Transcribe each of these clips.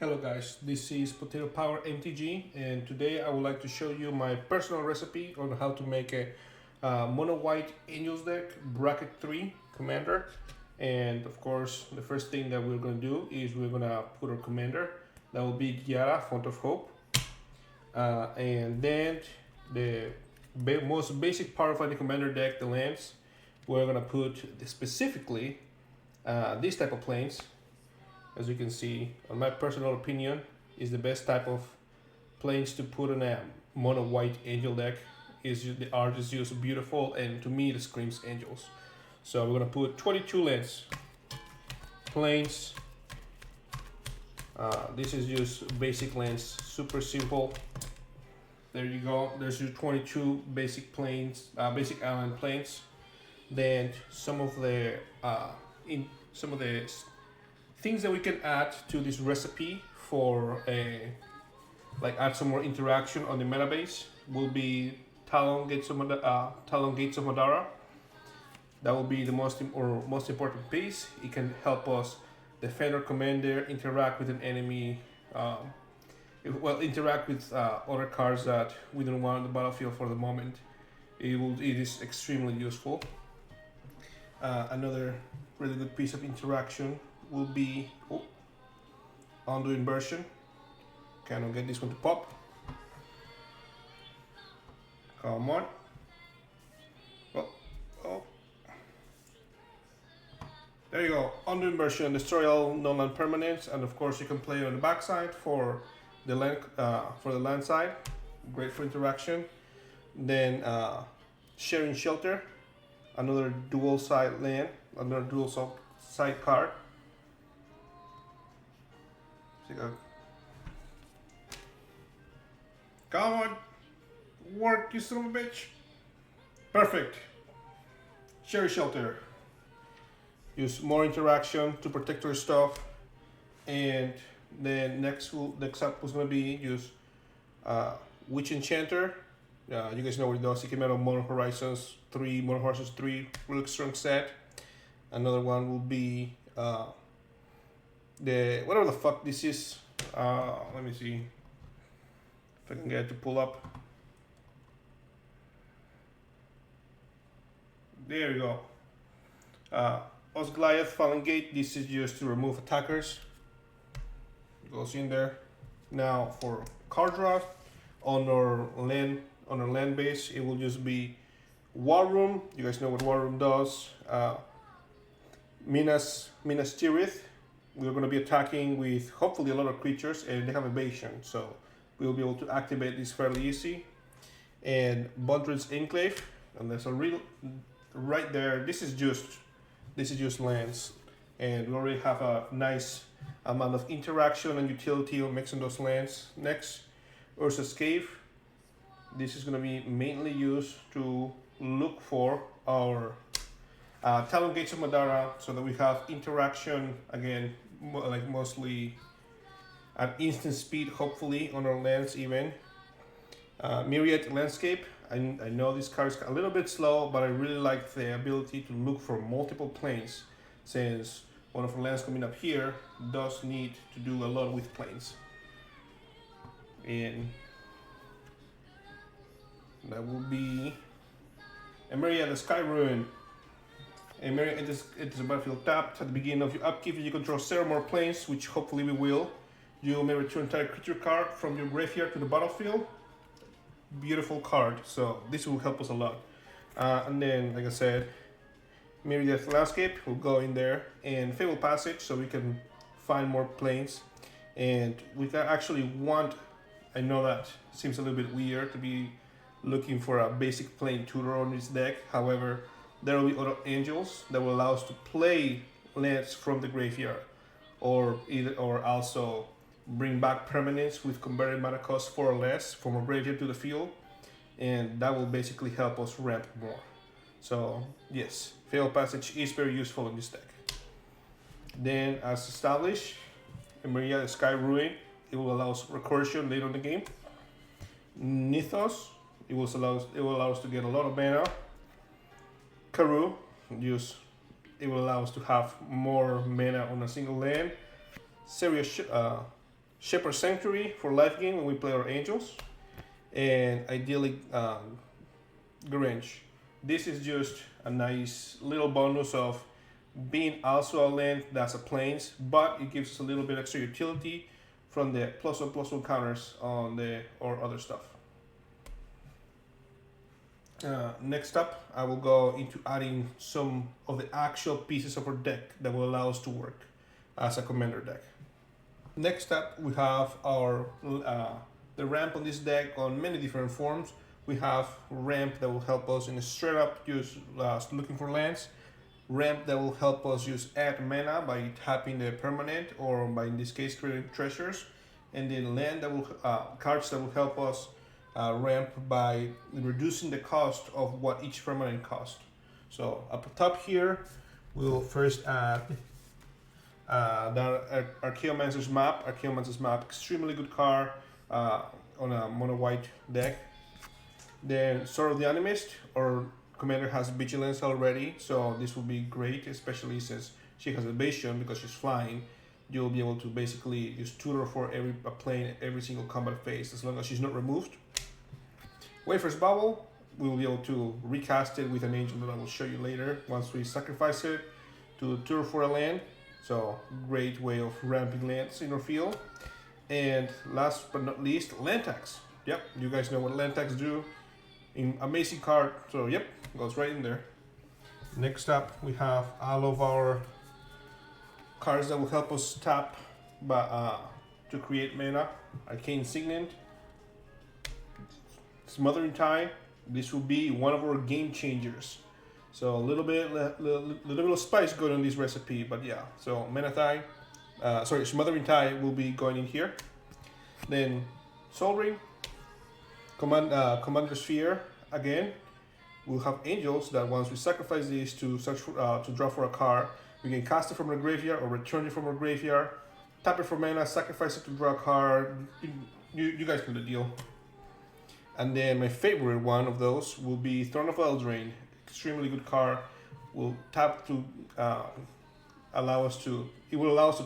Hello guys, this is Potato Power MTG, and today I would like to show you my personal recipe on how to make a mono white angels deck bracket 3 commander. And of course the first thing that we're going to do is we're going to put our commander. That will be Giara, Font of Hope. And then the most basic part of any commander deck, the lands, we're going to put specifically this type of planes. As you can see, on my personal opinion, is the best type of planes to put on a mono white angel deck. The art is just beautiful, and to me it screams angels. So we're gonna put 22 lands, planes. This is just basic lands, super simple. There you go. There's your 22 basic planes, basic island planes. Then some of the things that we can add to this recipe for add some more interaction on the meta base will be Talon Gates of Madara. That will be the most important piece. It can help us defend our commander, interact with an enemy, interact with other cards that we don't want on the battlefield for the moment. It is extremely useful. Another really good piece of interaction will be undo inversion. Kind of get this one to pop. Come on. Oh. There you go. Undo inversion, destroy all non-land permanents, and of course you can play it on the backside for the land side. Great for interaction. Then sharing shelter, another dual side land, another dual side card. Come on, work, you son of a bitch. Perfect. Cherry shelter. Use more interaction to protect your stuff. And then next up was gonna be use Witch Enchanter. You guys know what it does. It came out of Modern Horizons 3, really strong set. Another one will be whatever the fuck this is. Let me see if I can get it to pull up. There you go. Osgoliath Fallen Gate. This is just to remove attackers. It goes in there. Now for card draw on our land base, it will just be War Room. You guys know what War Room does. Minas Tirith. We're going to be attacking with hopefully a lot of creatures, and they have evasion, so we'll be able to activate this fairly easy. And Bondred's Enclave, and there's a real right there. This is just lands, and we already have a nice amount of interaction and utility on mixing those lands. Next, Urza's Cave. This is going to be mainly used to look for our Talon Gates of Madara, so that we have interaction again, like mostly at instant speed, hopefully on our lands even. Myriad Landscape. I know this card is a little bit slow, but I really like the ability to look for multiple planes, since one of our lands coming up here does need to do a lot with planes. And that will be Myriad Sky Ruin. And it is a battlefield tapped. At the beginning of your upkeep, if you control 0 more planes, which hopefully we will, you may return entire creature card from your graveyard to the battlefield. Beautiful card, so this will help us a lot. And then, like I said, Myriad Landscape will go in there, and Fable Passage, so we can find more planes. And we can actually I know that seems a little bit weird to be looking for a basic plane tutor on this deck. However, there will be other angels that will allow us to play lands from the graveyard, or also bring back permanents with converted mana cost 4 or less from our graveyard to the field, and that will basically help us ramp more. So yes, Failed Passage is very useful in this deck. Then, as established, Myriad Sky Ruin, it will allow us recursion later in the game. Nithos, it will allow us to get a lot of mana. Karu, it will allow us to have more mana on a single land. Shepherd Sanctuary for life gain when we play our angels, and ideally Grange. This is just a nice little bonus of being also a land that's a plains, but it gives us a little bit extra utility from the +1/+1 counters on the or other stuff. Next up, I will go into adding some of the actual pieces of our deck that will allow us to work as a commander deck. Next up, we have our the ramp on this deck on many different forms. We have ramp that will help us in a straight up use looking for lands. Ramp that will help us use add mana by tapping the permanent, or by, in this case, creating treasures. And then land that will cards that will help us ramp by reducing the cost of what each permanent cost. So up top here, we'll first add the Archaeomancer's Map. Archaeomancer's Map, extremely good card on a mono white deck. Then Sword of the Animist, or commander has Vigilance already, so this will be great, especially since she has evasion because she's flying. You'll be able to basically use tutor for every plane, every single combat phase, as long as she's not removed. Wafer's Bubble, we will be able to recast it with an angel that I will show you later once we sacrifice it to tutor for a land. So great way of ramping lands in our field. And last but not least, land tax. Yep, you guys know what land tax do. Amazing card, so yep, goes right in there. Next up, we have all of our cards that will help us tap to create mana. Arcane Signet, Smothering Tithe. This will be one of our game changers. So a little bit of spice going on this recipe, but yeah. So Smothering Tithe will be going in here. Then Soul Ring, Commander Sphere. Again, we'll have angels that once we sacrifice these to draw for a card, we can cast it from our graveyard or return it from our graveyard, tap it for mana, sacrifice it to draw a card. You guys know the deal. And then my favorite one of those will be Throne of Eldraine. Extremely good card. Will tap to allow us to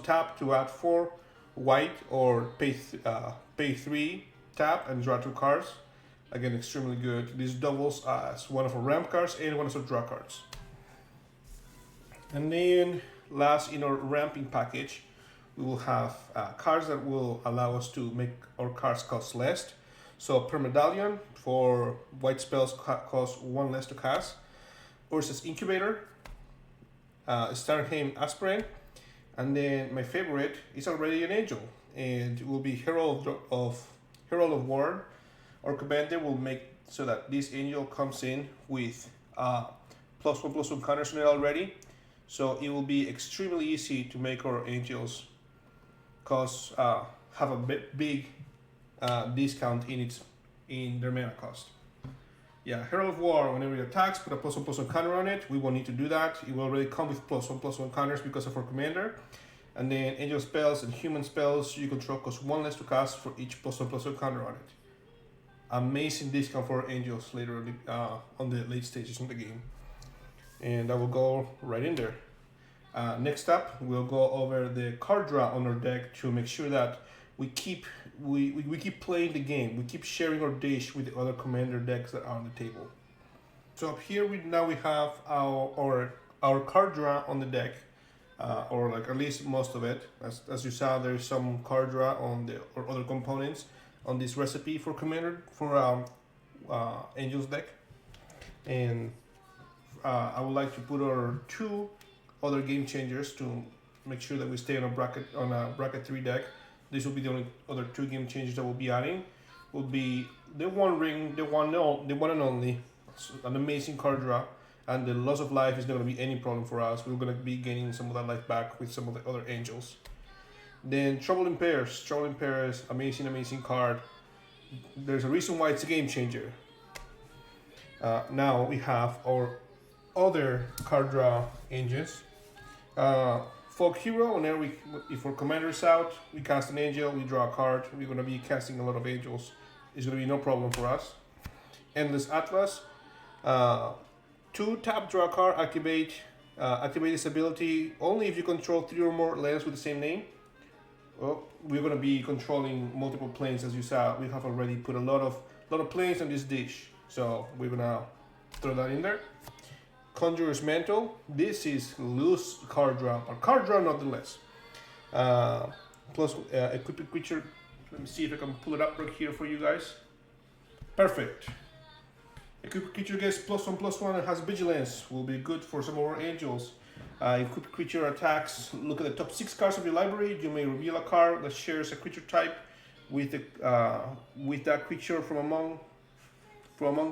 tap to add 4 white, or pay 3 tap and draw 2 cards. Again, extremely good. This doubles as one of our ramp cards and one of our draw cards. And then last in our ramping package, we will have cards that will allow us to make our cards cost less. So Permedallion for white spells cost 1 less to cast. Urza's Incubator, Starnheim Aspirant, and then my favorite is already an angel, and it will be Herald of War. Our commander will make so that this angel comes in with +1/+1 counters on it already, so it will be extremely easy to make our angels have a big discount in their mana cost. Yeah, Herald of War, whenever it attacks, put a +1/+1 counter on it. We won't need to do that. It will already come with +1/+1 counters because of our commander. And then angel spells and human spells you control cost 1 less to cast for each +1/+1 counter on it. Amazing discount for angels later on the late stages of the game. And that will go right in there. Next up, we'll go over the card draw on our deck to make sure that we keep playing the game. We keep sharing our dish with the other commander decks that are on the table. So up here we have our card draw on the deck, or like at least most of it. As you saw, there's some card draw on the or other components on this recipe for commander for Angels deck. And I would like to put our 2 other game changers to make sure that we stay on a bracket 3 deck. This will be the only other 2 game changers that we'll be adding. Will be the One Ring, the one and only, an amazing card draw, and the loss of life is not going to be any problem for us. We're going to be gaining some of that life back with some of the other angels. Then Trouble in Pairs. Trouble in Pairs, amazing card. There's a reason why it's a game changer. Now we have our other card draw engines. Folk Hero, whenever if our commander is out, we cast an angel, we draw a card. We're going to be casting a lot of angels. It's going to be no problem for us. Endless Atlas. 2 tap, draw a card, activate this ability only if you control 3 or more lands with the same name. Well, we're gonna be controlling multiple planes, as you saw. We have already put a lot of planes on this dish, so we're gonna throw that in there. Conjurer's Mantle. This is loose card draw, or card draw nonetheless. Plus equipped creature. Let me see if I can pull it up right here for you guys. Perfect. Equipped creature gets +1/+1 and has vigilance. Will be good for some of our angels. Equipped creature attacks. Look at the top 6 cards of your library. You may reveal a card that shares a creature type with that creature from among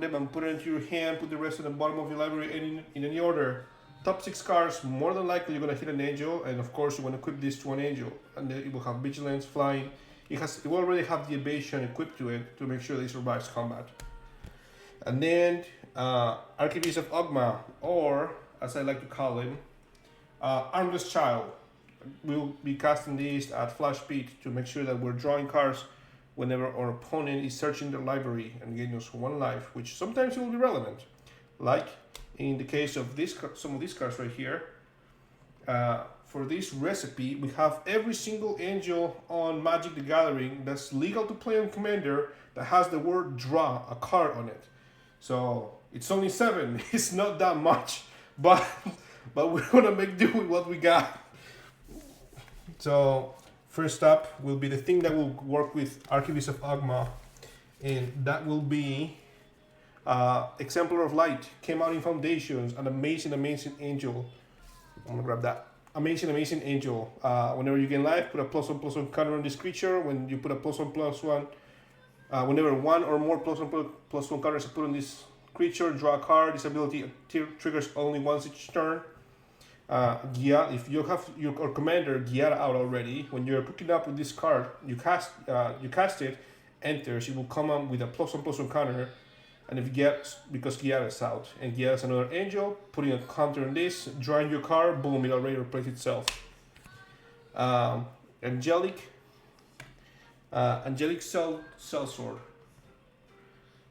them and put it into your hand. Put the rest at the bottom of your library in any order. Top 6 cards, more than likely you're gonna hit an angel, and of course you want to equip this to an angel, and then it will have vigilance, flying. It will already have the evasion equipped to it to make sure that it survives combat. And then Archivist of Ogma, or as I like to call him, Armless Child. We'll be casting these at flash speed to make sure that we're drawing cards whenever our opponent is searching their library and getting us 1 life, which sometimes will be relevant. Like in the case of some of these cards right here. For this recipe, we have every single angel on Magic the Gathering that's legal to play on Commander that has the word draw a card on it. So it's only 7. It's not that much, but we're gonna make do with what we got. So first up will be the thing that will work with Archivist of Ogma, and that will be Exemplar of Light. Came out in Foundations, an amazing angel. I'm gonna grab that. Amazing angel. Whenever you gain life, put a +1/+1 counter on this creature. When you put a +1/+1, whenever 1 or more +1/+1 counters are put on this creature, draw a card. This ability triggers only once each turn. If you have your commander Giada out already, when you're picking up with this card, you cast it, enters, it will come on with a +1/+1 counter. And if you get, because Giada is out, and Giada is another angel, putting a counter on this, drawing your card, boom, it already replaces itself. Angelic Sellsword.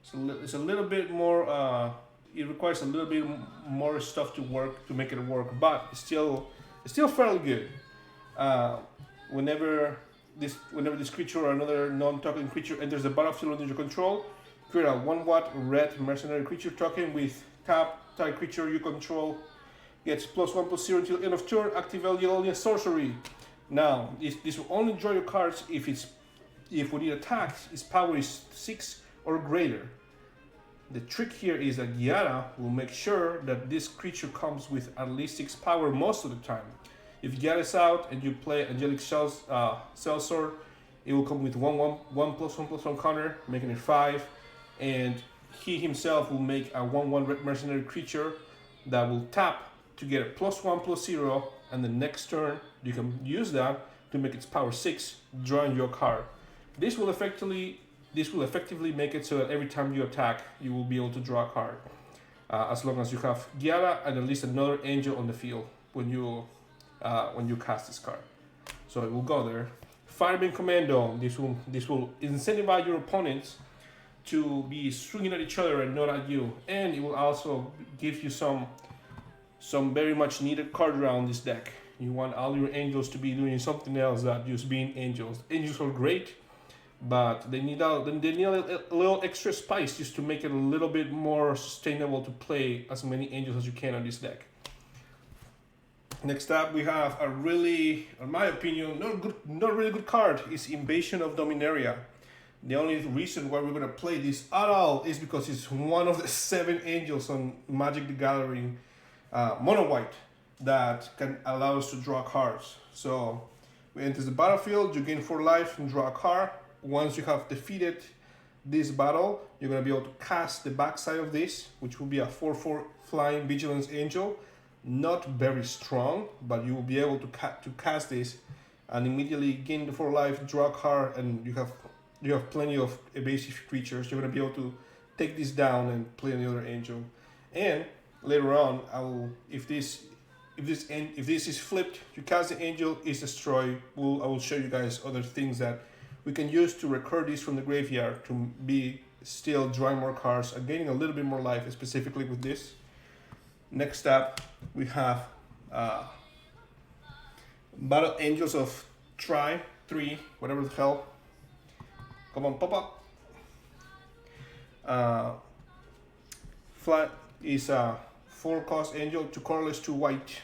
So it's a little bit more, it requires a little bit more stuff to make it work, but it's still fairly good. Whenever this creature or another non-token creature enters the battlefield under your control, create a 1/1 red mercenary creature token with target creature you control gets +1/+0 until end of turn. Activate only a sorcery. Now this will only draw your cards if when it attacks its power is 6 or greater. The trick here is that Giada will make sure that this creature comes with at least 6 power most of the time. If Giada is out and you play Angelic Sellsword, it will come with 1 +1/+1 counter, making it 5. And he himself will make a 1/1 red mercenary creature that will tap to get a +1/+0, and the next turn you can use that to make its power 6, drawing your card. This will effectively make it so that every time you attack, you will be able to draw a card, as long as you have Giada and at least another angel on the field when you cast this card. So it will go there. Firebeam Commando. This will incentivize your opponents to be swinging at each other and not at you, and it will also give you some very much needed card around this deck. You want all your angels to be doing something else than just being angels. Angels are great, but they need a little extra spice just to make it a little bit more sustainable to play as many angels as you can on this deck. Next up, we have a really, in my opinion, not really good card. Is Invasion of Dominaria. The only reason why we're gonna play this at all is because it's one of the 7 angels on Magic the Gathering mono white that can allow us to draw cards. So we enter the battlefield, you gain 4 life and draw a card. Once you have defeated this battle, you're gonna be able to cast the backside of this, which will be a 4/4 flying vigilance angel. Not very strong, but you will be able to cast this and immediately gain the 4 life, draw a card, and you have plenty of evasive creatures. You're gonna be able to take this down and play another angel. And later on, if this is flipped, you cast the angel, is destroyed. I will show you guys other things that we can use to recur this from the graveyard to be still drawing more cards and gaining a little bit more life, specifically with this. Next up, we have Battle Angels of Tri. 3, whatever the hell. Come on, pop up. Flat is a 4 cost angel, 2 colorless, 2 white,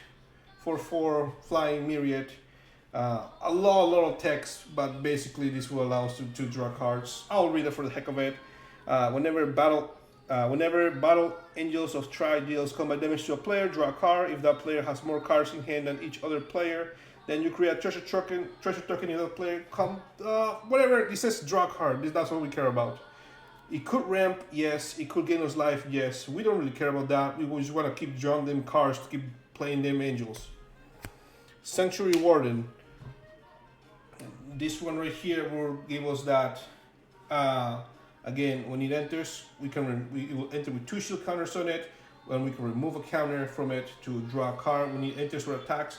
4/4 flying myriad. A lot of text, but basically this will allow us to draw cards. I'll read it for the heck of it. Whenever battle angels of Tri deals combat damage to a player, draw a card. If that player has more cards in hand than each other player, then you create a treasure token. If that player whatever. This says draw a card. That's what we care about. It could ramp, yes. It could gain us life, yes. We don't really care about that. We just want to keep drawing them cards to keep playing them angels. Sanctuary Warden. This one right here will give us that. Again, when it enters, it will enter with 2 shield counters on it. When we can remove a counter from it to draw a card when it enters or attacks.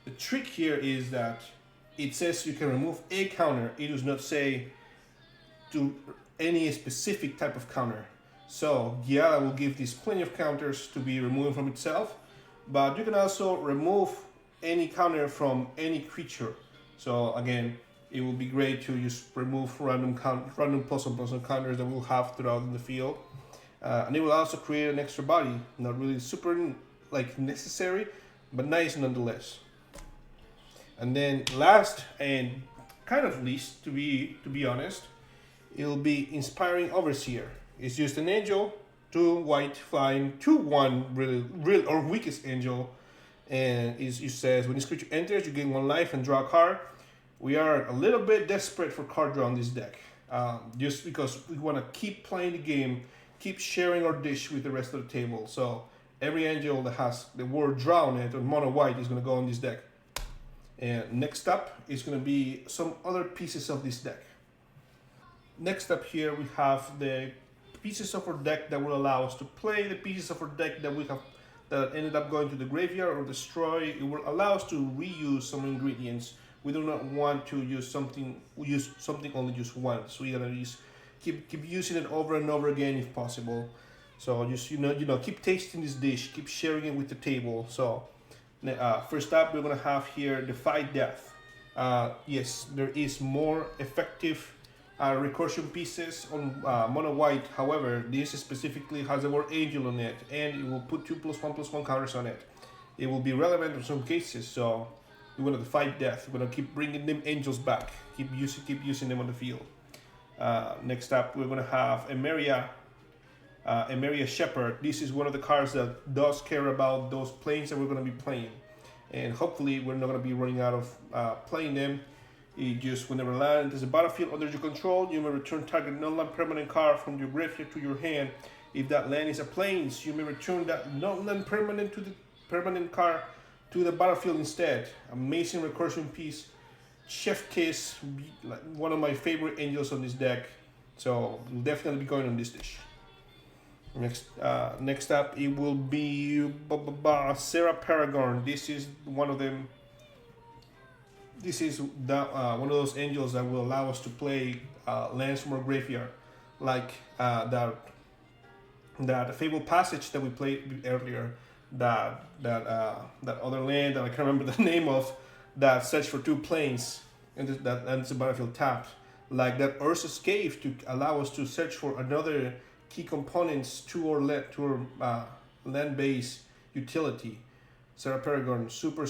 The trick here is that it says you can remove a counter. It does not say to any specific type of counter. So Giada will give this plenty of counters to be removed from itself, but you can also remove any counter from any creature. So again, it will be great to just remove random plus one counters that we'll have throughout the field. And it will also create an extra body. Not really super like necessary, but nice nonetheless. And then last and kind of least, to be honest, it'll be Inspiring Overseer. It's just an angel, 2 white flying, 2/1 real or weakest angel, and it says when this creature enters, you gain 1 life and draw a card. We are a little bit desperate for card draw on this deck, just because we want to keep playing the game, keep sharing our dish with the rest of the table. So every angel that has the word draw on it or mono white is going to go on this deck. And next up is going to be some other pieces of this deck. Next up here we have the pieces of our deck that will allow us to play the pieces of our deck that we have that ended up going to the graveyard or destroy. It will allow us to reuse some ingredients. We do not want to use something only just once. We gotta just keep using it over and over again if possible. So just keep tasting this dish, keep sharing it with the table. So first up, we're gonna have here Defy Death. Yes, there is more effective recursion pieces on mono white. However, this specifically has the word angel on it, and it will put 2+1/+1 counters on it. It will be relevant in some cases, so we want to defy death. We're gonna keep bringing them angels back. Keep using them on the field. Next up, we're gonna have Emeria Shepherd. This is one of the cards that does care about those planes that we're gonna be playing, and hopefully we're not gonna be running out of playing them. It just whenever land enters the battlefield under your control, you may return target non-land permanent card from your graveyard to your hand. If that land is a plains, you may return that non-land permanent card to the battlefield instead. Amazing recursion piece. Chef Kiss, like one of my favorite angels on this deck. So we'll definitely be going on this dish. Next up, it will be Sarah Paragon. This is one of them. This is one of those angels that will allow us to play lands from our graveyard, like that Fabled Passage that we played earlier. That other land that I can't remember the name of, that search for 2 planes and it's a battlefield tapped. Like that Ursa's Cave to allow us to search for another key components to our land-based utility. Sarah Paragon, super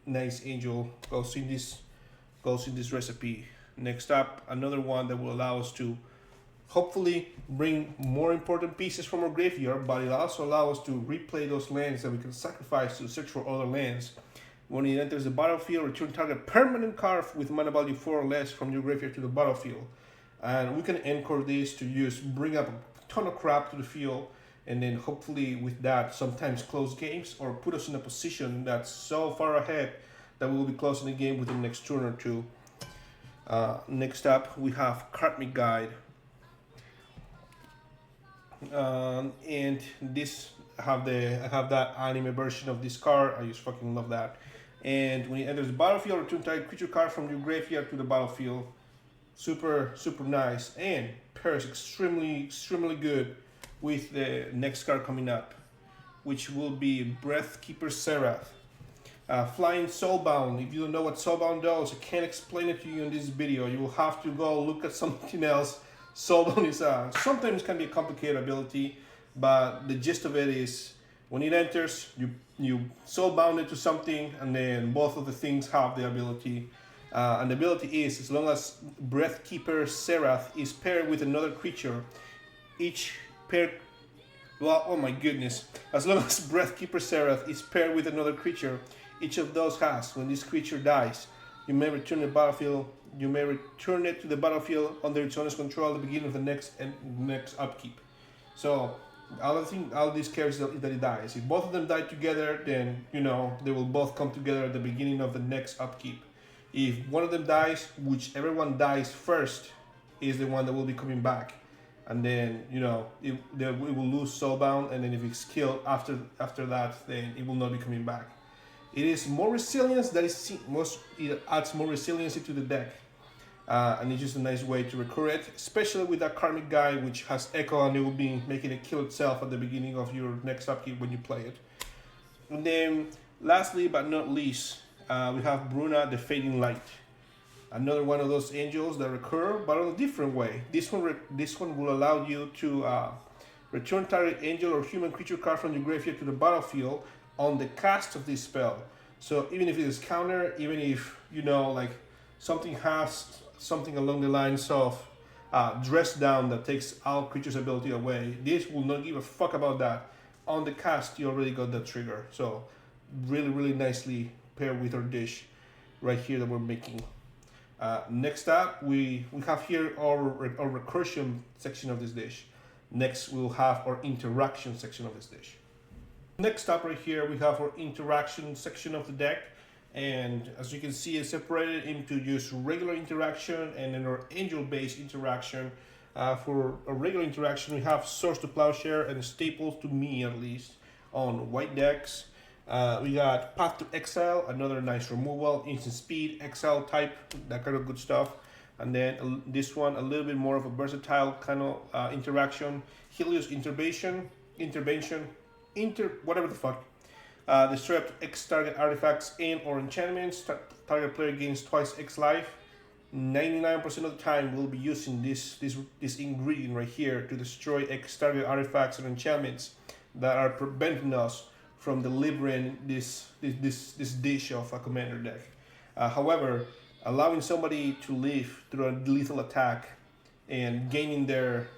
nice angel, goes in this recipe. Next up, another one that will allow us to hopefully bring more important pieces from our graveyard, but it also allows us to replay those lands that we can sacrifice to search for other lands. When it enters the battlefield, return target permanent card with mana value 4 or less from your graveyard to the battlefield. And we can anchor this to bring up a ton of crap to the field, and then hopefully with that sometimes close games or put us in a position that's so far ahead that we will be closing the game within the next turn or two. Next up, we have Karmic Guide. And this I have that anime version of this card. I just fucking love that. And when it enters the battlefield, return target creature card from your graveyard to the battlefield. Super nice, and pairs extremely good with the next card coming up, which will be Breathkeeper Seraph. Flying Soulbound. If you don't know what Soulbound does, I can't explain it to you in this video. You will have to go look at something else. Soulbound is sometimes can be a complicated ability, but the gist of it is when it enters, you soulbound it to something, and then both of the things have the ability. And the ability is, as long as Breathkeeper Serath is paired with another creature, each pair, well, oh my goodness, as long as Breathkeeper Serath is paired with another creature, each of those has, when this creature dies, you may return the battlefield. You may return it to the battlefield under its owner's control at the beginning of the next upkeep. So, all these characters that it dies. If both of them die together, then they will both come together at the beginning of the next upkeep. If one of them dies, whichever one dies first is the one that will be coming back, and then it will lose Soulbound, and then if it's killed after that, then it will not be coming back. It is more resilience. It adds more resiliency to the deck, and it's just a nice way to recur it, especially with that Karmic Guy, which has Echo, and it will be making it kill itself at the beginning of your next upkeep when you play it. And then, lastly but not least, we have Bruna, the Fading Light. Another one of those angels that recur, but on a different way. This one will allow you to return target angel or human creature card from your graveyard to the battlefield on the cast of this spell. So even if it is counter, even if like something has something along the lines of Dress Down that takes all creatures' ability away, this will not give a fuck about that. On the cast, you already got that trigger. So really, really nicely paired with our dish right here that we're making. Next up, we have here our recursion section of this dish. Next, we'll have our interaction section of this dish. Next up right here, we have our interaction section of the deck. And as you can see, it's separated into just regular interaction and then our angel-based interaction. For a regular interaction, we have Source to Plowshare and Staples, to me at least, on white decks. We got Path to Exile, another nice removal, instant speed, exile type, that kind of good stuff. And then this one, a little bit more of a versatile kind of interaction. Helios Intervention, whatever the fuck. Destroy up to X target artifacts and or enchantments. Target player gains twice X life. 99% of the time we'll be using this ingredient right here to destroy X target artifacts and enchantments that are preventing us from delivering this dish of a commander deck. However, allowing somebody to live through a lethal attack and gaining their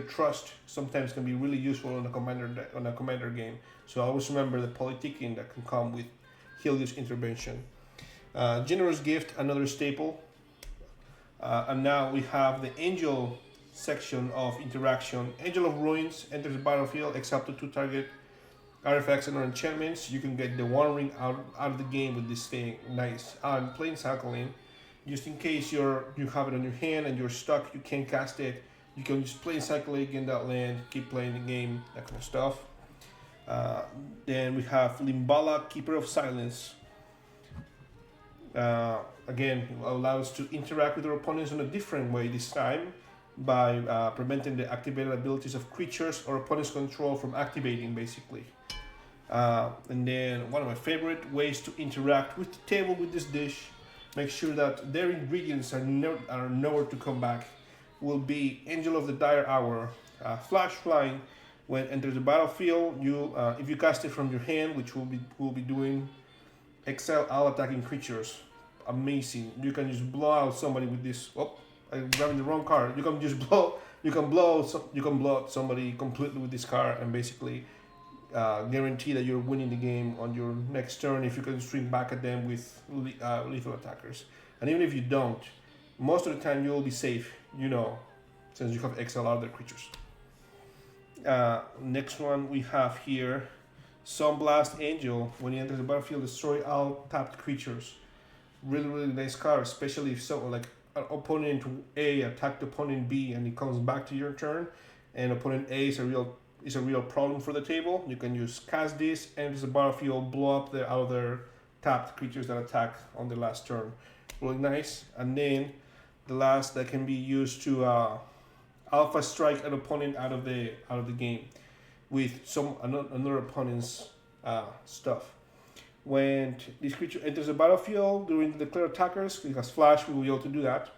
trust sometimes can be really useful on a commander game. So always remember the politicking that can come with Helios Intervention. Generous Gift, another staple. And now we have the Angel section of interaction. Angel of Ruins enters the battlefield, except to 2 target artifacts and or enchantments. You can get the One Ring out of the game with this thing. Nice. And plain cycling. Just in case you have it on your hand and you're stuck, you can't cast it. You can just plain cycle it, get that land, keep playing the game, that kind of stuff. Then we have Limbala, Keeper of Silence. Again, it allows us to interact with our opponents in a different way this time by preventing the activated abilities of creatures or opponents' control from activating, basically. And then one of my favorite ways to interact with the table with this dish, make sure that their ingredients are nowhere to come back, will be Angel of the Dire Hour. Flash Flying. When it enters the battlefield, if you cast it from your hand, which we'll be doing, exile all attacking creatures. Amazing. You can just blow out somebody with this. Oh, I'm grabbing the wrong card. You can just blow out somebody completely with this card and basically guarantee that you're winning the game on your next turn if you can swing back at them with lethal attackers. And even if you don't, most of the time you'll be safe, since you have exiled other creatures. Next one we have here, Sunblast Angel. When he enters the battlefield, destroy all tapped creatures. Really, really nice card, especially if an opponent A attacked opponent B and it comes back to your turn, and opponent A is a real problem for the table. You can use cast this, enters the battlefield, blow up the other tapped creatures that attack on the last turn. Really nice. And then the last that can be used to alpha strike an opponent out of the game with another opponent's stuff. When this creature enters the battlefield during the declared attackers, it has flash, we will be able to do that.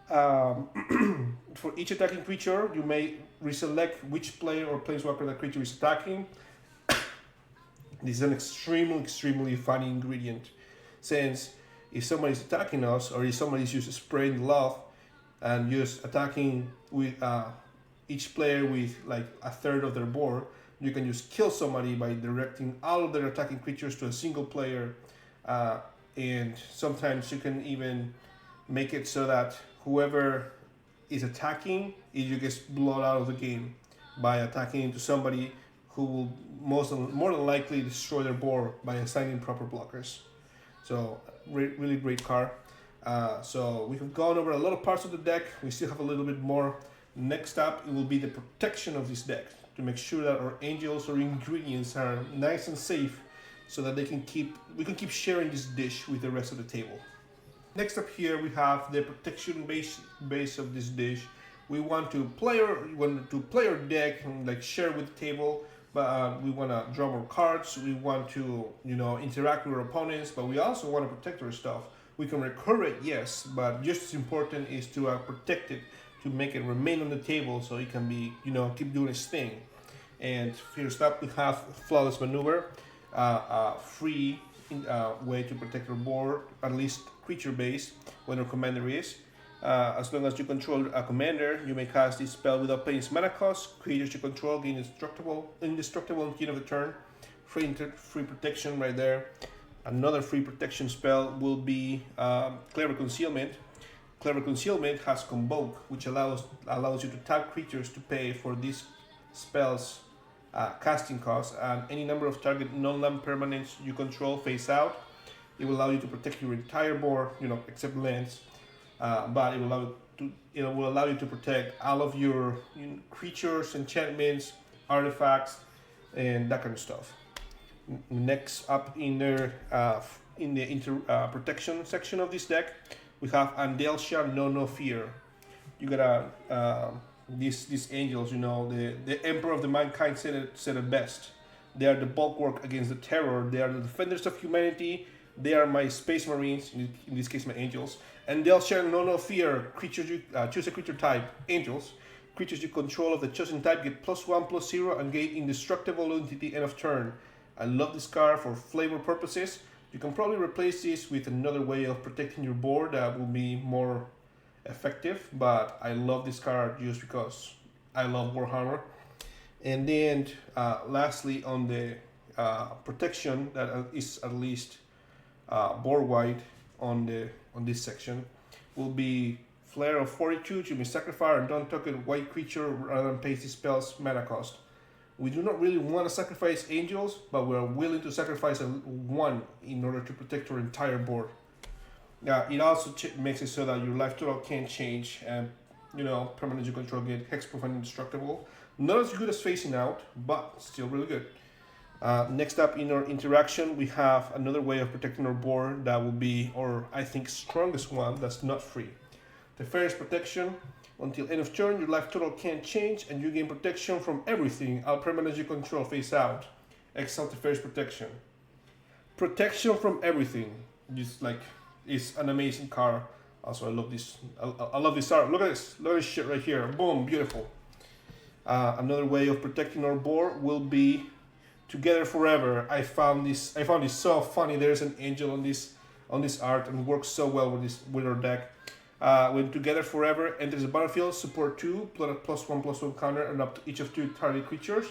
For each attacking creature, you may reselect which player or planeswalker that creature is attacking. This is an extremely funny ingredient, since if somebody is attacking us, or if somebody is just spraying love and just attacking with each player with like a third of their board, you can just kill somebody by directing all of their attacking creatures to a single player, and sometimes you can even make it so that whoever is attacking, you get blown out of the game by attacking into somebody who will more than likely destroy their board by assigning proper blockers. So really great card. So we have gone over a lot of parts of the deck. We still have a little bit more. Next up, it will be the protection of this deck, to make sure that our angels or ingredients are nice and safe, so that we can keep sharing this dish with the rest of the table. Next up here, we have the protection base of this dish. We want to play our deck and like share with the table, but we want to draw more cards. We want to interact with our opponents, but we also want to protect our stuff. We can recur it, yes, but just as important is to protect it, to make it remain on the table so it can be, keep doing its thing. And first up, we have Flawless Maneuver, free way to protect our board, at least creature base, when our commander is. As long as you control a commander, you may cast this spell without paying its mana cost. Creatures you control gain indestructible at the end of the turn. Free protection right there. Another free protection spell will be Clever Concealment. Clever Concealment has Convoke, which allows you to tap creatures to pay for these spells casting cost, and any number of target non-land permanents you control face out. It will allow you to protect your entire board, except lands, but it will allow you to protect all of your creatures, enchantments, artifacts, and that kind of stuff. Next up in the protection section of this deck, we have Andelcia No Fear. You got these angels, the Emperor of the Mankind said it best. They are the bulwark against the terror. They are the defenders of humanity. They are my space marines, in this case my angels. And they'll share no fear. Creatures you choose a creature type, angels. Creatures you control of the chosen type get +1/+0 and gain indestructible entity end of turn. I love this card for flavor purposes. You can probably replace this with another way of protecting your board that will be more effective, but I love this card just because I love Warhammer. And then lastly, on the protection that is at least board wide on this section, will be Flare of Fortitude. You may sacrifice a non-token white creature rather than pay the spell's mana cost. We do not really want to sacrifice angels, but we are willing to sacrifice one in order to protect our entire board. It also makes it so that your life total can't change, and permanents you control get hexproof and indestructible. Not as good as Facing Out, but still really good. Next up in our interaction, we have another way of protecting our board that will be, or I think, strongest one that's not free. The first protection. Until end of turn, your life total can't change, and you gain protection from everything. All permanents you control face out, except the first protection. Protection from everything. Just like, it's an amazing card. Also, I love this. I love this art. Look at this. Look at this shit right here. Boom, beautiful. Another way of protecting our board will be Together Forever. I found this so funny. There's an angel on this art, and it works so well with our deck. When Together Forever enters the battlefield, support 2, +1/+1 counter, and up to each of 2 target creatures.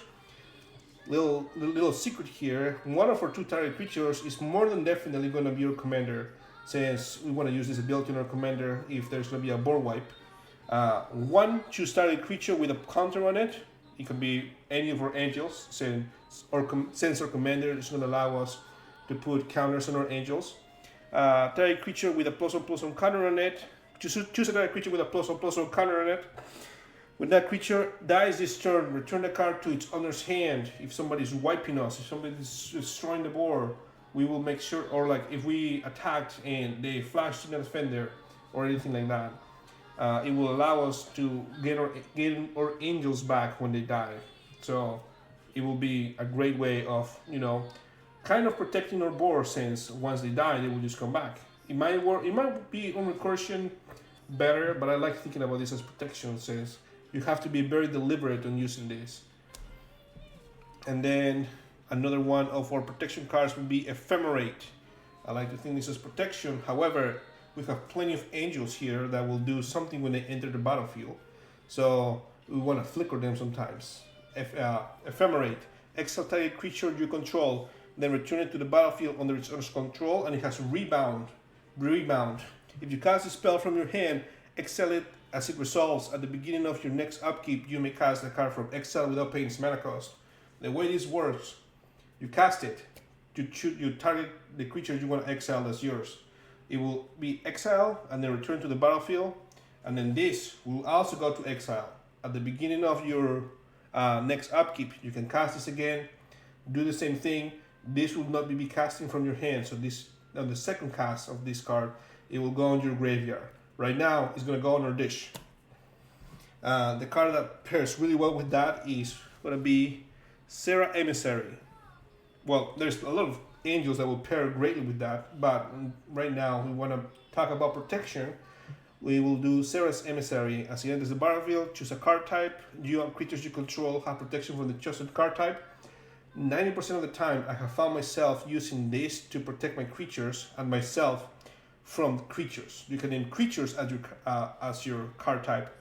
Little secret here: one of our 2 target creatures is more than definitely going to be your commander, since we want to use this ability on our commander if there's going to be a board wipe. Choose target creature with a counter on it. It can be any of our angels, since our commander is going to allow us to put counters on our angels. Target creature with a +1/+1 counter on it. Choose a target creature with a +1/+1 counter on it. When that creature dies this turn, return the card to its owner's hand. If somebody's wiping us, if somebody's destroying the board, we will make sure, or like if we attacked and they flashed in the defender or anything like that, it will allow us to get our angels back when they die. So it will be a great way of kind of protecting our board, since once they die, they will just come back. It might work. It might be on recursion better, but I like thinking about this as protection, since you have to be very deliberate on using this. And then another one of our protection cards would be ephemerate. I like to think this is protection. However, we have plenty of angels here that will do something when they enter the battlefield. So we want to flicker them sometimes. Ephemerate. Exile target creature you control, then return it to the battlefield under its owner's control, and it has rebound. Rebound. If you cast a spell from your hand, exile it as it resolves. At the beginning of your next upkeep, you may cast the card from exile without paying its mana cost. The way this works, you cast it, you target the creature you want to exile as yours. It will be exiled and then return to the battlefield, and then this will also go to exile. At the beginning of your next upkeep, you can cast this again, do the same thing. This will not be casting from your hand, so this on the second cast of this card, it will go on your graveyard. Right now, it's going to go on our dish. The card that pairs really well with that is going to be Serra Emissary. Well, there's a lot of angels that will pair greatly with that, but right now we want to talk about protection. We will do Serra's Emissary. As it enters the battlefield, choose a card type. You and creatures you control have protection from the chosen card type. 90% of the time, I have found myself using this to protect my creatures and myself from creatures. You can name creatures as your card type,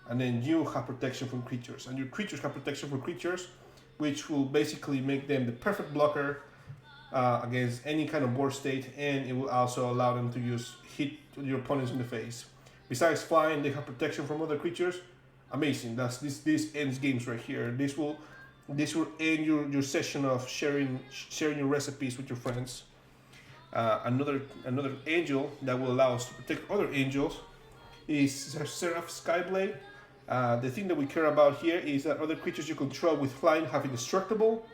and then you have protection from creatures, and your creatures have protection from creatures, which will basically make them the perfect blocker against any kind of board state, and it will also allow them to hit your opponents in the face. Besides flying, they have protection from other creatures. Amazing. This ends games right here. This will end your session of sharing your recipes with your friends. Another angel that will allow us to protect other angels is Seraph Skyblade. The thing that we care about here is that other creatures you control with flying have indestructible.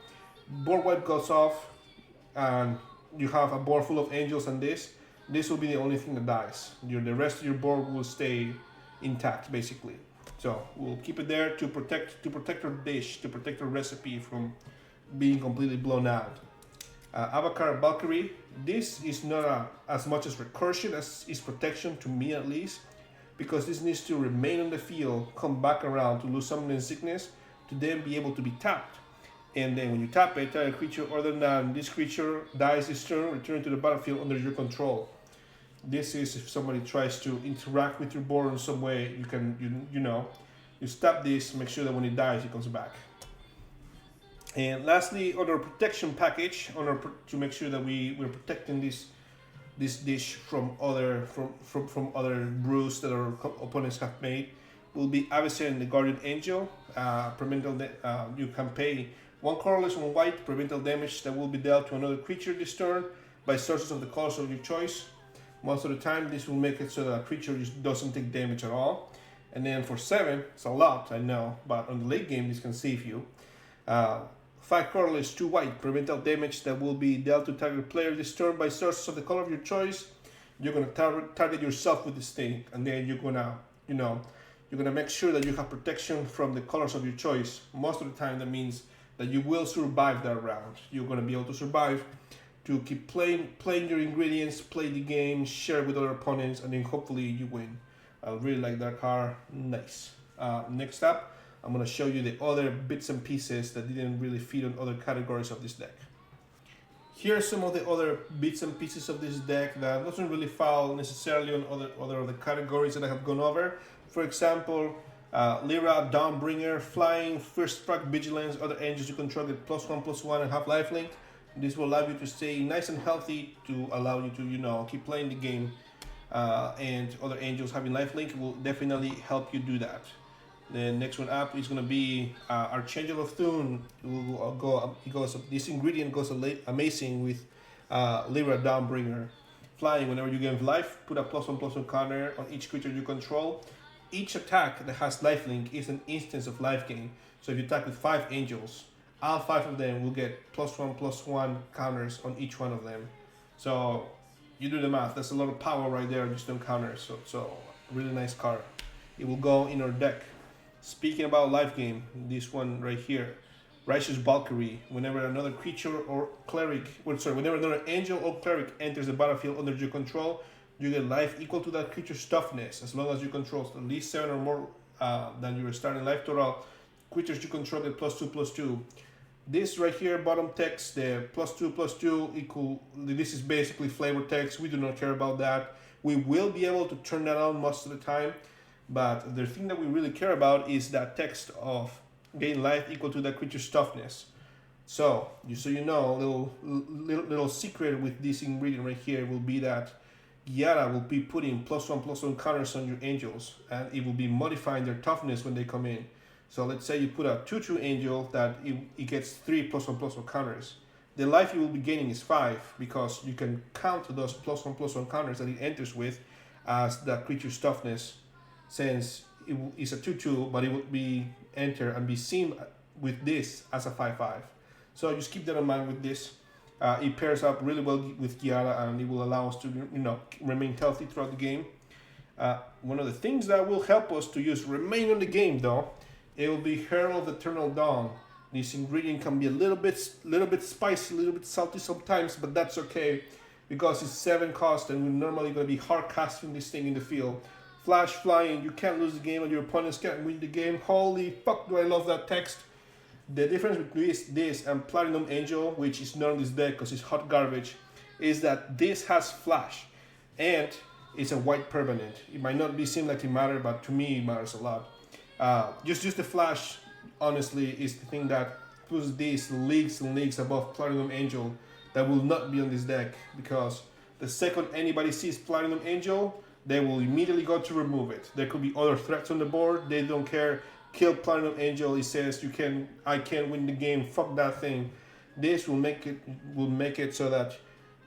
Board wipe goes off, and you have a board full of angels, and this will be the only thing that dies. The rest of your board will stay intact, basically. So we'll keep it there to protect our dish, to protect our recipe from being completely blown out. Avatar Valkyrie. This is not as much as recursion as is protection, to me at least, because this needs to remain on the field, come back around to lose summon sickness, to then be able to be tapped. And then when you tap it, a creature other than this creature dies this turn, return to the battlefield under your control. This is if somebody tries to interact with your board in some way, you stop this, make sure that when it dies, it comes back. And lastly, on our protection package, to make sure that we're protecting this dish from other brews that our opponents have made, will be Adversary and the Guardian Angel. You can pay 1 colorless, 1 white, prevent all damage that will be dealt to another creature this turn by sources of the colors of your choice. Most of the time, this will make it so that a creature just doesn't take damage at all. And then for 7, it's a lot, I know, but on the late game, this can save you. 5 colorless, 2 white, prevent all damage that will be dealt to target player this turn by sources of the color of your choice. You're gonna target yourself with this thing, and then you're gonna make sure that you have protection from the colors of your choice. Most of the time, that means that you will survive that round. You're gonna be able to survive, to keep playing your ingredients, play the game, share with other opponents, and then hopefully you win. I really like that card. Nice. Next up, I'm going to show you the other bits and pieces that didn't really fit on other categories of this deck. Here are some of the other bits and pieces of this deck that doesn't really fall necessarily on other of the categories that I have gone over. For example, Lyra, Dawnbringer, Flying, First Strike, Vigilance, other angels you control get +1/+1 and have lifelink. This will allow you to stay nice and healthy, to allow you to keep playing the game, and other angels having lifelink will definitely help you do that. The next one up is going to be Archangel of Thune. This ingredient goes amazing with Lyra, Dawnbringer. Flying, whenever you gain life, put a +1/+1 counter on each creature you control. Each attack that has lifelink is an instance of life gain. So if you attack with 5 angels, all 5 of them will get +1/+1 counters on each one of them. So you do the math. That's a lot of power right there just on counters. So really nice card. It will go in our deck. Speaking about life game, this one right here, Righteous Valkyrie. Whenever another creature or cleric, whenever another angel or cleric enters the battlefield under your control, you get life equal to that creature's toughness, as long as you control at least 7 or more than your starting life total. Creatures you control get +2/+2. This right here, bottom text, the +2/+2 equal. This is basically flavor text. We do not care about that. We will be able to turn that on most of the time, but the thing that we really care about is that text of gain life equal to that creature's toughness. So, just so you know, little secret with this ingredient right here will be that Giara will be putting +1/+1 counters on your angels, and it will be modifying their toughness when they come in. So let's say you put a 2/2 angel that it gets 3 +1/+1 counters. The life you will be gaining is 5, because you can count those +1/+1 counters that it enters with as the creature's toughness, since it is a 2/2, but it would be enter and be seen with this as a 5/5. So just keep that in mind with this. It pairs up really well with Giara, and it will allow us to remain healthy throughout the game. One of the things that will help us to use remain on the game, though, it will be Herald of Eternal Dawn. This ingredient can be a little bit spicy, a little bit salty sometimes, but that's okay, because it's 7 cost and we're normally going to be hard casting this thing in the field. Flash flying, you can't lose the game and your opponents can't win the game. Holy fuck, do I love that text. The difference between this and Platinum Angel, which is not on this deck because it's hot garbage, is that this has flash and it's a white permanent. It might not seem like it matters, but to me it matters a lot. Just the flash, honestly, is the thing that puts this leagues and leagues above Platinum Angel that will not be on this deck, because the second anybody sees Platinum Angel, they will immediately go to remove it. There could be other threats on the board, they don't care. Kill Platinum Angel, he says I can't win the game, fuck that thing. This will make it so that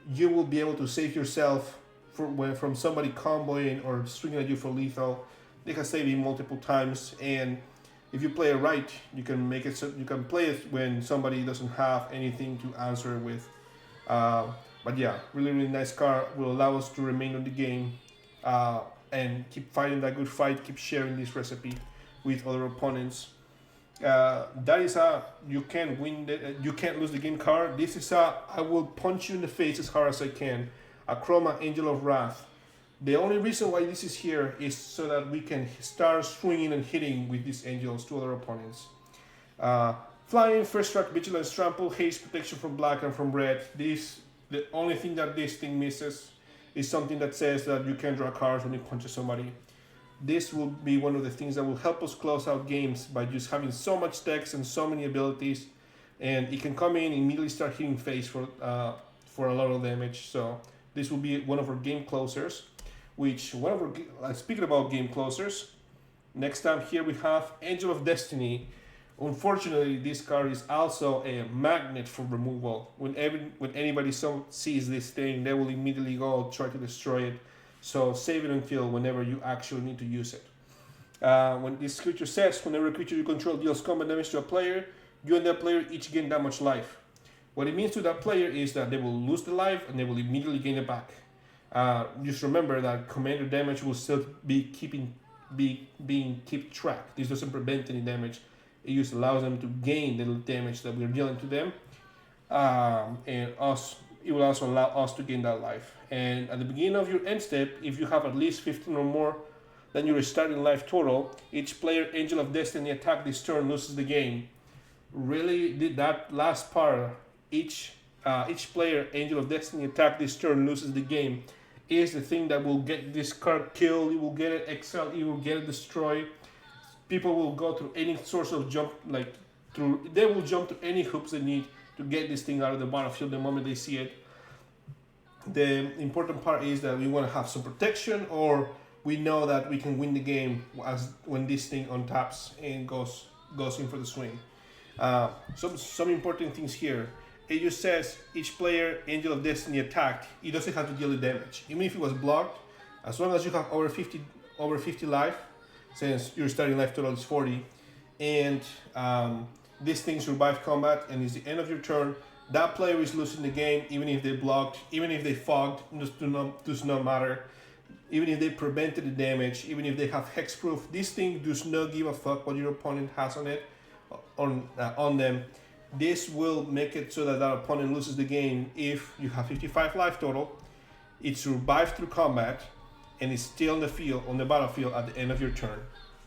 you will be able to save yourself from somebody comboing or swinging at you for lethal. They can save you multiple times, and if you play it right, you can make it so you can play it when somebody doesn't have anything to answer with. But yeah, really nice card, will allow us to remain on the game and keep fighting that good fight, keep sharing this recipe with other opponents. That is a you can't lose the game card. This is a I will punch you in the face as hard as I can. A Chroma Angel of Wrath. The only reason why this is here is so that we can start swinging and hitting with these angels to other opponents. Flying, first strike, vigilance, trample, haste, protection from black and from red. The only thing that this thing misses is something that says that you can draw cards when you punch somebody. This will be one of the things that will help us close out games by just having so much text and so many abilities, and it can come in and immediately start hitting face for a lot of damage. So this will be one of our game closers. Speaking about game closers, next time here we have Angel of Destiny. Unfortunately, this card is also a magnet for removal. When anybody sees this thing, they will immediately go try to destroy it. So save it until whenever you actually need to use it. When this creature says, whenever a creature you control deals combat damage to a player, you and that player each gain that much life. What it means to that player is that they will lose the life and they will immediately gain it back. Just remember that commander damage will still be being kept track. This doesn't prevent any damage. It just allows them to gain the damage that we're dealing to them, and it will also allow us to gain that life. And at the beginning of your end step, if you have at least 15 or more than your starting life total, each player Angel of Destiny attack this turn loses the game. Really, that last part, each player Angel of Destiny attack this turn loses the game, is the thing that will get this card killed. You will get it exiled, you will get it destroyed. People will go through any source of jump, they will jump to any hoops they need to get this thing out of the battlefield the moment they see it. The important part is that we want to have some protection, or we know that we can win the game when this thing untaps and goes in for the swing. Some important things here. It just says each player Angel of Destiny attacked. It doesn't have to deal the damage, even if it was blocked. As long as you have over 50 life, since your starting life total is 40, and this thing survives combat and is the end of your turn, that player is losing the game, even if they blocked, even if they fogged, does not matter. Even if they prevented the damage, even if they have hexproof, this thing does not give a fuck what your opponent has on it, on them. This will make it so that our opponent loses the game if you have 55 life total, it survives through combat, and it's still on the battlefield at the end of your turn.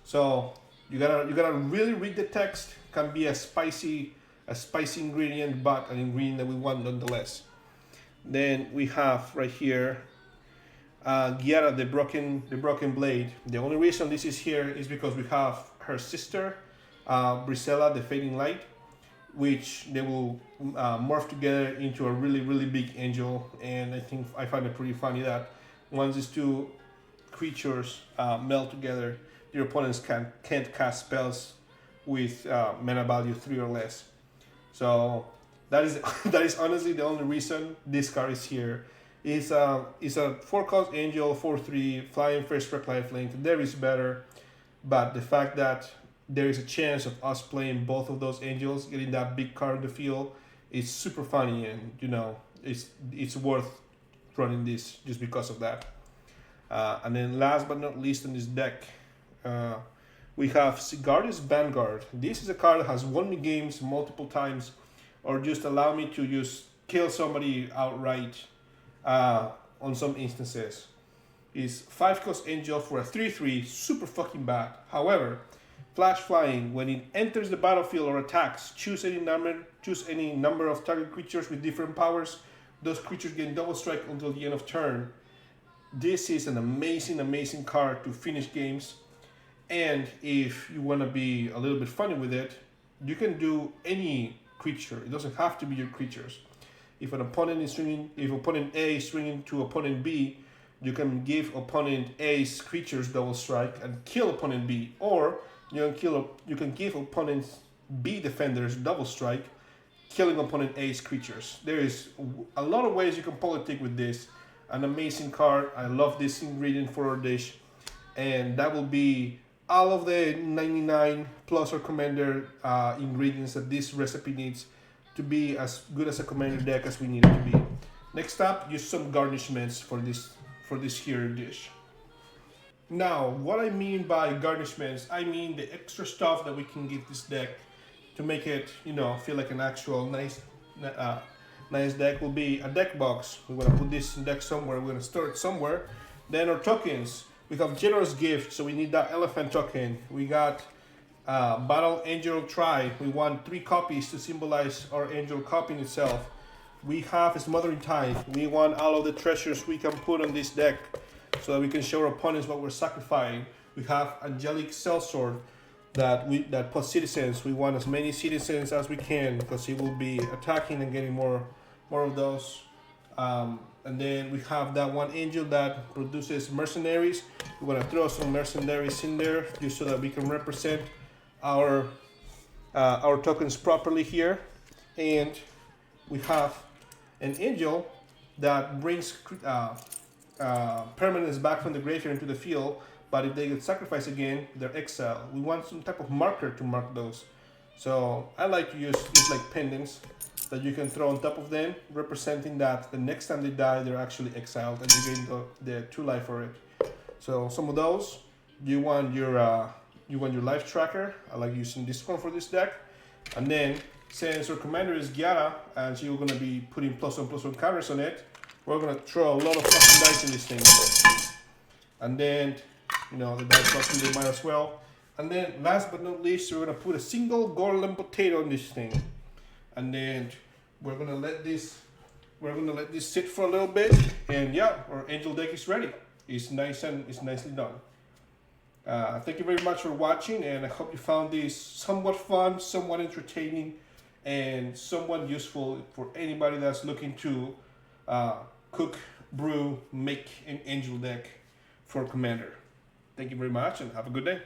So you gotta really read the text. Can be a spicy ingredient, but an ingredient that we want nonetheless. Then we have right here Giara, the broken blade. The only reason this is here is because we have her sister, Brisela, the fading light, which they will morph together into a really big angel. And I find it pretty funny that once these two creatures meld together, your opponents can't cast spells with mana value 3 or less. So that is honestly the only reason this card is here. It's a 4-cost angel, 4/3, flying, first strike, lifelink. There is better, but the fact that there is a chance of us playing both of those angels, getting that big card on the field, is super funny, and it's worth running this just because of that. And then last but not least in this deck, we have Sigardus Vanguard. This is a card that has won me games multiple times, or just allow me to just kill somebody outright on some instances. Is 5-cost angel for a 3/3, super fucking bad. However, flash flying, when it enters the battlefield or attacks, choose any number of target creatures with different powers. Those creatures gain double strike until the end of turn. This is an amazing card to finish games. And if you want to be a little bit funny with it, you can do any creature. It doesn't have to be your creatures. If opponent A is swinging to opponent B, you can give opponent A's creatures double strike and kill opponent B, or you can give opponent B defenders double strike, killing opponent A's creatures. There is a lot of ways you can politic with this. An amazing card. I love this ingredient for our dish, and that will be all of the 99 plus or commander ingredients that this recipe needs to be as good as a commander deck as we need it to be. Next up, use some garnishments for this here dish. Now, what I mean by garnishments, I mean the extra stuff that we can give this deck to make it, feel like an actual nice deck. Will be a deck box. We're gonna put this deck somewhere. We're gonna store it somewhere. Then our tokens. We have generous gift, so we need that elephant token. We got battle angel try. We want 3 copies to symbolize our angel copying itself. We have Smothering Tithe. We want all of the treasures we can put on this deck so that we can show our opponents what we're sacrificing. We have Angelic Sellsword that plus citizens. We want as many citizens as we can because he will be attacking and getting more of those. And then we have that one angel that produces mercenaries. We want to throw some mercenaries in there just so that we can represent our tokens properly here. And we have an angel that brings permanents back from the graveyard into the field, but if they get sacrificed again, they're exiled. We want some type of marker to mark those. So I like to use like pendants that you can throw on top of them, representing that the next time they die, they're actually exiled and you gain the 2 life for it. So some of those, you want your life tracker. I like using this one for this deck. And then since our commander is Giara and she's gonna be putting +1/+1 counters on it, we're gonna throw a lot of fucking dice in this thing. And then, the dice box they might as well. And then last but not least, we're gonna put a single golden potato on this thing. And then we're gonna let this sit for a little bit, and yeah, our angel deck is ready. It's nicely done. Thank you very much for watching, and I hope you found this somewhat fun, somewhat entertaining, and somewhat useful for anybody that's looking to cook, brew, make an angel deck for Commander. Thank you very much, and have a good day.